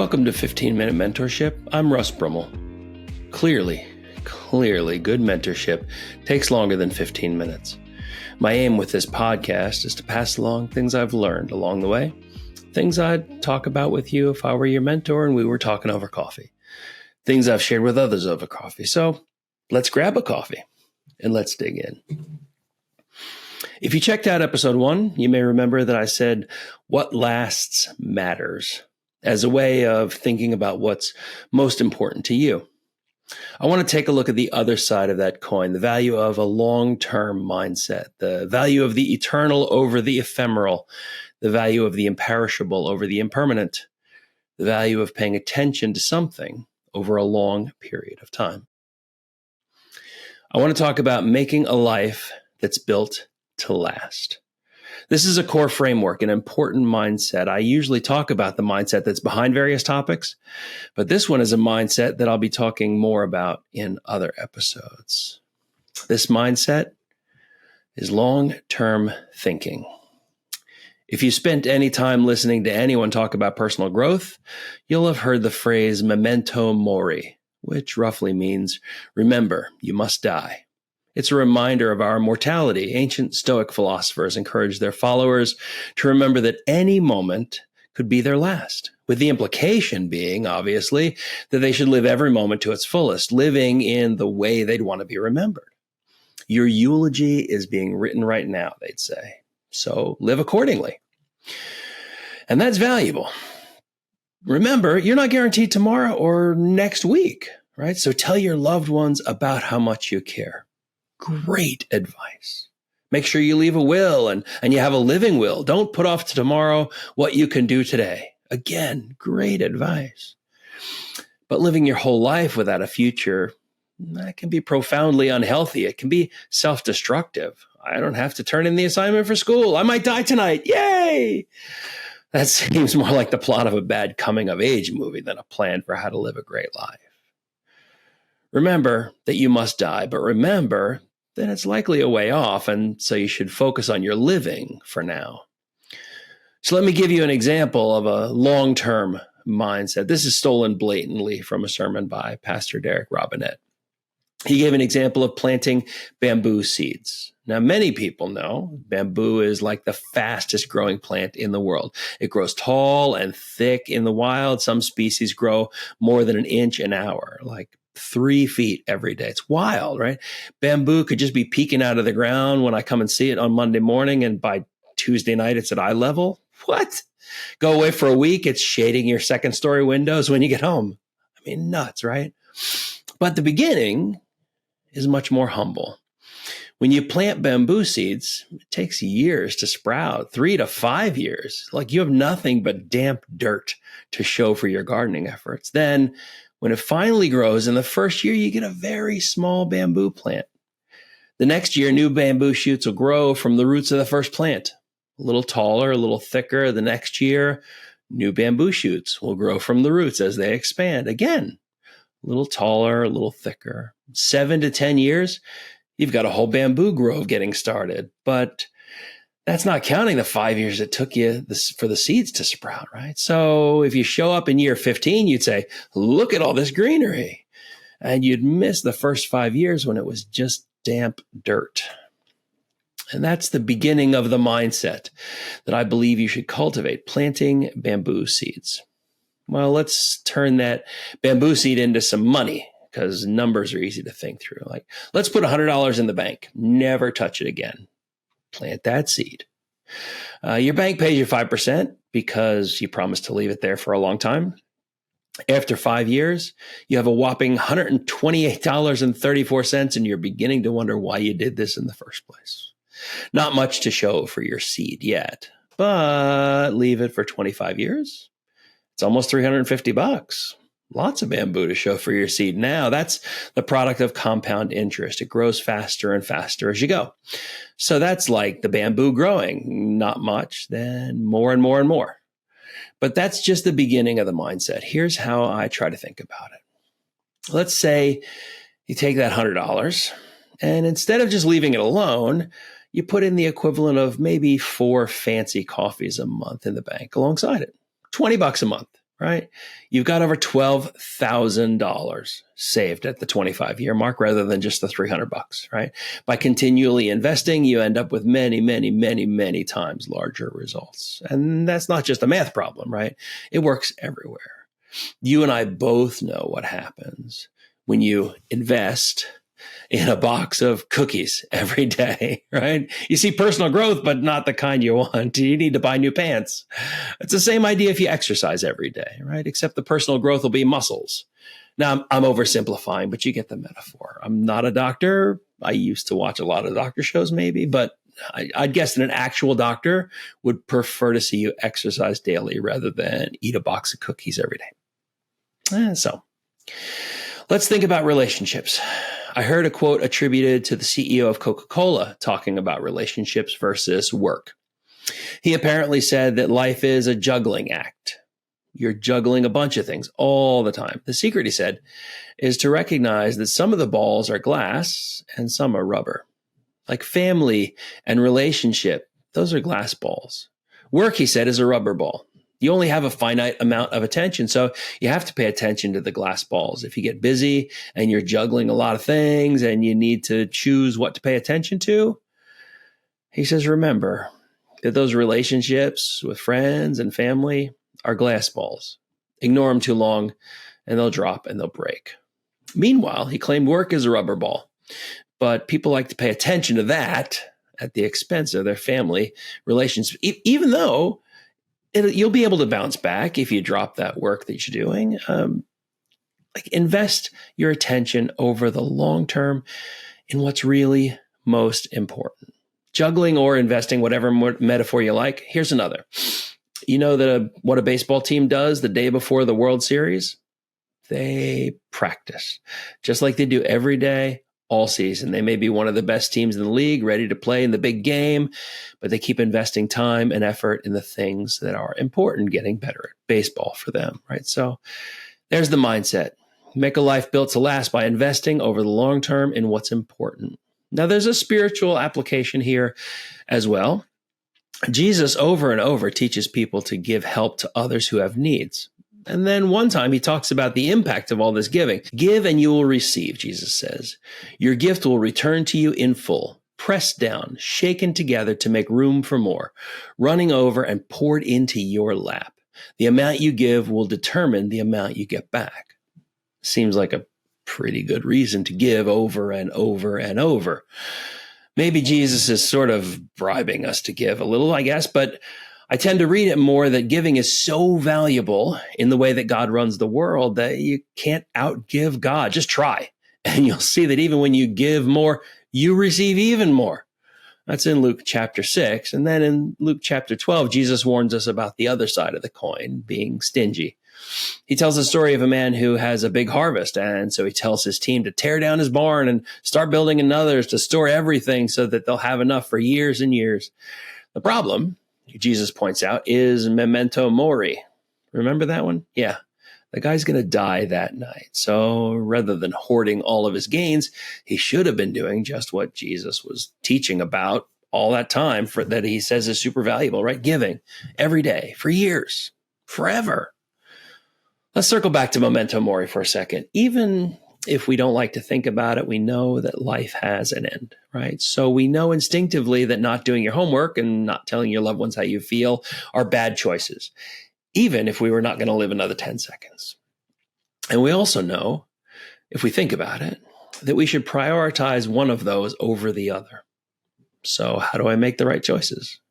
Welcome to 15-Minute Mentorship. I'm Russ. Clearly, good mentorship takes longer than 15 minutes. My aim with this podcast is to pass along things I've learned along the way, things I'd talk about with you if I were your mentor and we were talking over coffee, things I've shared with others over coffee. So let's grab a coffee and let's dig in. If you checked out episode 1, you may remember that I said, what lasts matters, as a way of thinking about what's most important to you. I want to take a look at the other side of that coin, the value of a long-term mindset, the value of the eternal over the ephemeral, the value of the imperishable over the impermanent, the value of paying attention to something over a long period of time. I want to talk about making a life that's built to last. This is a core framework, an important mindset. I usually talk about the mindset that's behind various topics, but this one is a mindset that I'll be talking more about in other episodes. This mindset is long-term thinking. If you spent any time listening to anyone talk about personal growth, you'll have heard the phrase memento mori, which roughly means, remember, you must die. It's a reminder of our mortality. Ancient Stoic philosophers encouraged their followers to remember that any moment could be their last, with the implication being, obviously, that they should live every moment to its fullest, living in the way they'd want to be remembered. Your eulogy is being written right now, they'd say. So live accordingly. And that's valuable. Remember, you're not guaranteed tomorrow or next week, right? So tell your loved ones about how much you care. Great advice. Make sure you leave a will and you have a living will. Don't put off to tomorrow what you can do today. Again, great advice. But living your whole life without a future, that can be profoundly unhealthy. It can be self-destructive. I don't have to turn in the assignment for school. I might die tonight. Yay! That seems more like the plot of a bad coming-of-age movie than a plan for how to live a great life. Remember that you must die, but remember that it's likely a way off, and so you should focus on your living for now. So let me give you an example of a long-term mindset. This is stolen blatantly from a sermon by Pastor Derek Robinette. He gave an example of planting bamboo seeds. Now, many people know bamboo is like the fastest growing plant in the world. It grows tall and thick in the wild. Some species grow more than an inch an hour, like 3 feet every day. It's wild, right? Bamboo could just be peeking out of the ground when I come and see it on Monday morning, and by Tuesday night, it's at eye level. What? Go away for a week, it's shading your second story windows when you get home. I mean, nuts, right? But the beginning is much more humble. When you plant bamboo seeds, it takes years to sprout, 3 to 5 years. Like you have nothing but damp dirt to show for your gardening efforts. Then when it finally grows in the first year, you get a very small bamboo plant. The next year, new bamboo shoots will grow from the roots of the first plant. A little taller, a little thicker. The next year, new bamboo shoots will grow from the roots as they expand. Again, a little taller, a little thicker. 7 to 10 years, you've got a whole bamboo grove getting started. But that's not counting the 5 years it took you for the seeds to sprout, right? So if you show up in year 15, you'd say, look at all this greenery. And you'd miss the first 5 years when it was just damp dirt. And that's the beginning of the mindset that I believe you should cultivate, planting bamboo seeds. Well, let's turn that bamboo seed into some money, because numbers are easy to think through. Like, let's put $100 in the bank, never touch it again. Plant that seed. Your bank pays you 5% because you promised to leave it there for a long time. After 5 years, you have a whopping $128.34, and you're beginning to wonder why you did this in the first place. Not much to show for your seed yet, but leave it for 25 years. It's almost $350. Lots of bamboo to show for your seed now. That's the product of compound interest. It grows faster and faster as you go. So that's like the bamboo growing. Not much, then more and more and more. But that's just the beginning of the mindset. Here's how I try to think about it. Let's say you take that $100 and instead of just leaving it alone, you put in the equivalent of maybe 4 fancy coffees a month in the bank alongside it. $20 a month. right? You've got over $12,000 saved at the 25-year mark rather than just the $300, right? By continually investing, you end up with many, many, many, many times larger results. And that's not just a math problem, right? It works everywhere. You and I both know what happens when you invest in a box of cookies every day, right? You see personal growth, but not the kind you want. You need to buy new pants. It's the same idea if you exercise every day, right? Except the personal growth will be muscles. Now, I'm oversimplifying, but you get the metaphor. I'm not a doctor. I used to watch a lot of doctor shows maybe, but I'd guess that an actual doctor would prefer to see you exercise daily rather than eat a box of cookies every day. So let's think about relationships. I heard a quote attributed to the CEO of Coca-Cola talking about relationships versus work. He apparently said that life is a juggling act. You're juggling a bunch of things all the time. The secret, he said, is to recognize that some of the balls are glass and some are rubber. Like family and relationship, those are glass balls. Work, he said, is a rubber ball. You only have a finite amount of attention, so you have to pay attention to the glass balls. If you get busy and you're juggling a lot of things and you need to choose what to pay attention to, he says, remember that those relationships with friends and family are glass balls. Ignore them too long and they'll drop and they'll break. Meanwhile, he claimed work is a rubber ball, but people like to pay attention to that at the expense of their family relations, even though you'll be able to bounce back if you drop that work that you're doing. Invest your attention over the long term in what's really most important. Juggling or investing, whatever metaphor you like. Here's another. You know that what a baseball team does the day before the World Series? They practice, just like they do every day, all season. They may be one of the best teams in the league, ready to play in the big game, but they keep investing time and effort in the things that are important, getting better at baseball for them, right? So there's the mindset. Make a life built to last by investing over the long term in what's important. Now, there's a spiritual application here as well. Jesus over and over teaches people to give help to others who have needs. And then one time he talks about the impact of all this giving. Give and you will receive, Jesus says. Your gift will return to you in full, pressed down, shaken together to make room for more, running over and poured into your lap. The amount you give will determine the amount you get back. Seems like a pretty good reason to give over and over and over. Maybe Jesus is sort of bribing us to give a little, I guess, but I tend to read it more that giving is so valuable in the way that God runs the world that you can't outgive God. Just try. And you'll see that even when you give more, you receive even more. That's in Luke chapter 6. And then in Luke chapter 12, Jesus warns us about the other side of the coin, being stingy. He tells the story of a man who has a big harvest. And so he tells his team to tear down his barn and start building another to store everything so that they'll have enough for years and years. The problem, Jesus points out, is memento mori. Remember that one? Yeah. The guy's going to die that night. So rather than hoarding all of his gains, he should have been doing just what Jesus was teaching about all that time that he says is super valuable, right? Giving every day for years, forever. Let's circle back to memento mori for a second. Even if we don't like to think about it, we know that life has an end, right? So we know instinctively that not doing your homework and not telling your loved ones how you feel are bad choices, even if we were not going to live another 10 seconds. And we also know, if we think about it, that we should prioritize one of those over the other. So how do I make the right choices?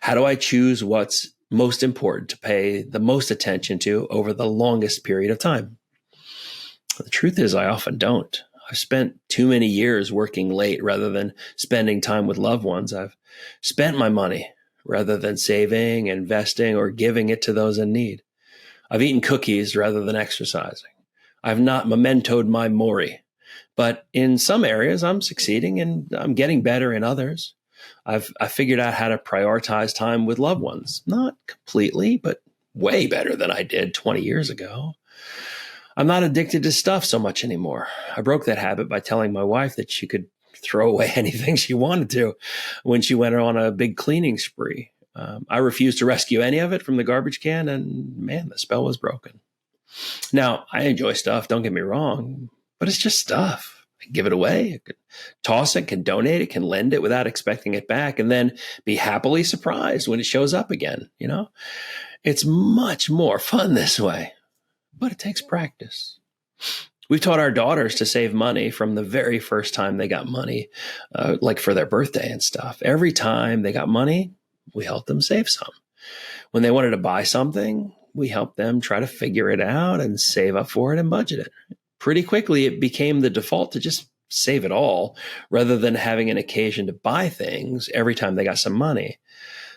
How do I choose what's most important to pay the most attention to over the longest period of time? The truth is, I often don't. I've spent too many years working late rather than spending time with loved ones. I've spent my money rather than saving, investing, or giving it to those in need. I've eaten cookies rather than exercising. I've not mementoed my mori. But in some areas, I'm succeeding and I'm getting better in others. I've figured out how to prioritize time with loved ones. Not completely, but way better than I did 20 years ago. I'm not addicted to stuff so much anymore. I broke that habit by telling my wife that she could throw away anything she wanted to when she went on a big cleaning spree. I refused to rescue any of it from the garbage can, and man, the spell was broken. Now, I enjoy stuff, don't get me wrong, but it's just stuff. I can give it away, I could toss it, can donate it, can lend it without expecting it back, and then be happily surprised when it shows up again. It's much more fun this way, but it takes practice. We've taught our daughters to save money from the very first time they got money, like for their birthday and stuff. Every time they got money, we helped them save some. When they wanted to buy something, we helped them try to figure it out and save up for it and budget it. Pretty quickly, it became the default to just save it all rather than having an occasion to buy things every time they got some money.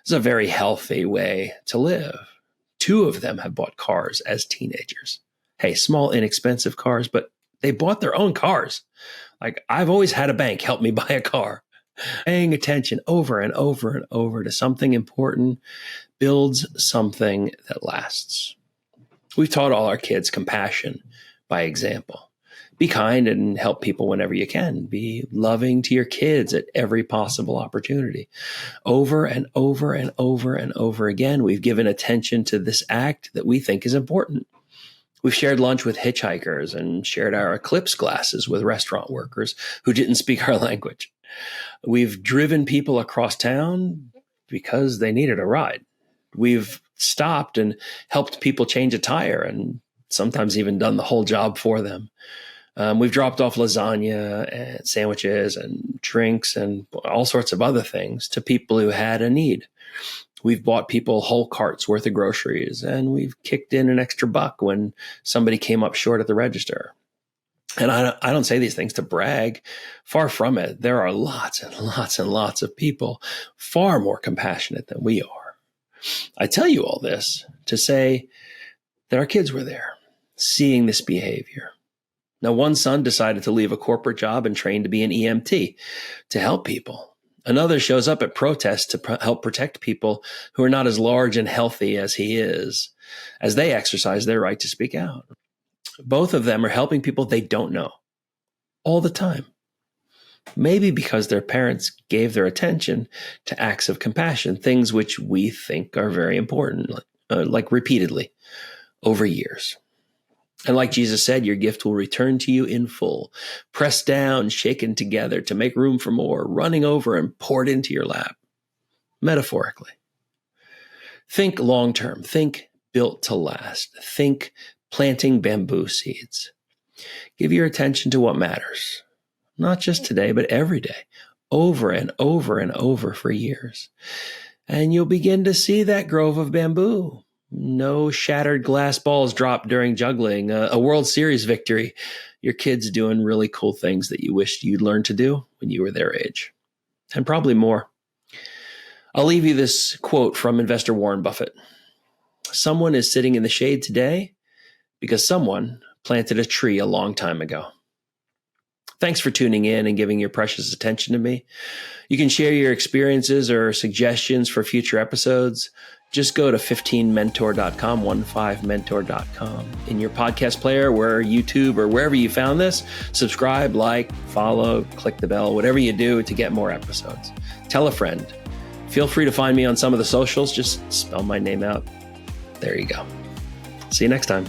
It's a very healthy way to live. 2 of them have bought cars as teenagers. Hey, small, inexpensive cars, but they bought their own cars. Like, I've always had a bank help me buy a car. Paying attention over and over and over to something important builds something that lasts. We've taught all our kids compassion by example. Be kind and help people whenever you can. Be loving to your kids at every possible opportunity. Over and over and over and over again, we've given attention to this act that we think is important. We've shared lunch with hitchhikers and shared our eclipse glasses with restaurant workers who didn't speak our language. We've driven people across town because they needed a ride. We've stopped and helped people change a tire and sometimes even done the whole job for them. We've dropped off lasagna and sandwiches and drinks and all sorts of other things to people who had a need. We've bought people whole carts worth of groceries, and we've kicked in an extra buck when somebody came up short at the register. And I don't say these things to brag. Far from it. There are lots and lots and lots of people far more compassionate than we are. I tell you all this to say that our kids were there, seeing this behavior. Now, one son decided to leave a corporate job and train to be an EMT to help people. Another shows up at protests to help protect people who are not as large and healthy as he is, as they exercise their right to speak out. Both of them are helping people they don't know all the time. Maybe because their parents gave their attention to acts of compassion, things which we think are very important, like repeatedly over years. And like Jesus said, your gift will return to you in full, pressed down, shaken together to make room for more, running over and poured into your lap, metaphorically. Think long-term. Think built to last. Think planting bamboo seeds. Give your attention to what matters, not just today, but every day, over and over and over for years. And you'll begin to see that grove of bamboo. No shattered glass balls dropped during juggling, a World Series victory, your kids doing really cool things that you wished you'd learned to do when you were their age, and probably more. I'll leave you this quote from investor Warren Buffett. Someone is sitting in the shade today because someone planted a tree a long time ago. Thanks for tuning in and giving your precious attention to me. You can share your experiences or suggestions for future episodes. Just go to 15mentor.com, 15mentor.com. In your podcast player, where YouTube or wherever you found this, subscribe, like, follow, click the bell, whatever you do to get more episodes. Tell a friend. Feel free to find me on some of the socials. Just spell my name out. There you go. See you next time.